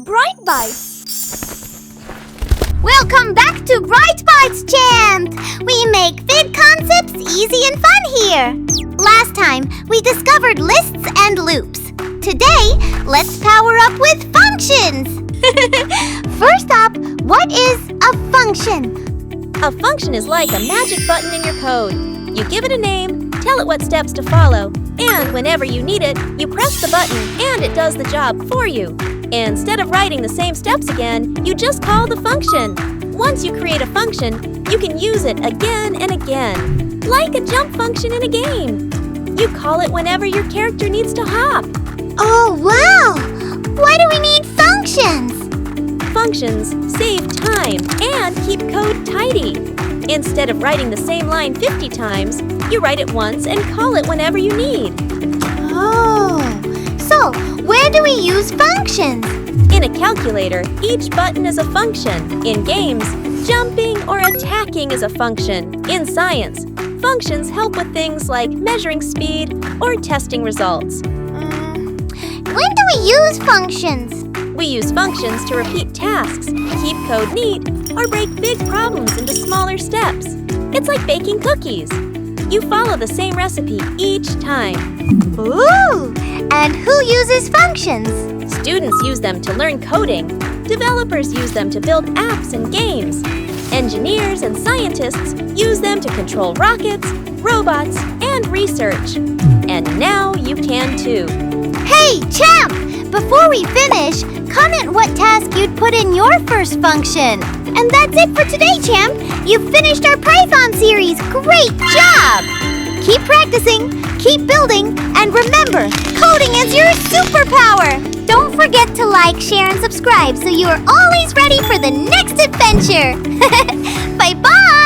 BrightBYTES! Welcome back to BrightBYTES Chant! We make big concepts easy and fun here! Last time, we discovered lists and loops. Today, let's power up with functions! First up, what is a function? A function is like a magic button in your code. You give it a name, tell it what steps to follow, and whenever you need it, you press the button and it does the job for you. Instead of writing the same steps again, you just call the function. Once you create a function, you can use it again and again, like a jump function in a game. You call it whenever your character needs to hop. Oh, wow! Why do we need functions? Functions save time and keep code tidy. Instead of writing the same line 50 times, you write it once and call it whenever you need. Oh, so where do we use functions? In a calculator, each button is a function. In games, jumping or attacking is a function. In science, functions help with things like measuring speed or testing results. When do we use functions? We use functions to repeat tasks, keep code neat, or break big problems into smaller steps. It's like baking cookies. You follow the same recipe each time. Ooh! And who uses functions? Students use them to learn coding. Developers use them to build apps and games. Engineers and scientists use them to control rockets, robots, and research. And now you can too. Hey, Champ! Before we finish, comment what task you'd put in your first function. And that's it for today, Champ. You've finished our Python series. Great job! Keep practicing, keep building, and remember, coding is your superpower! Don't forget to like, share, and subscribe so you are always ready for the next adventure! Bye-bye!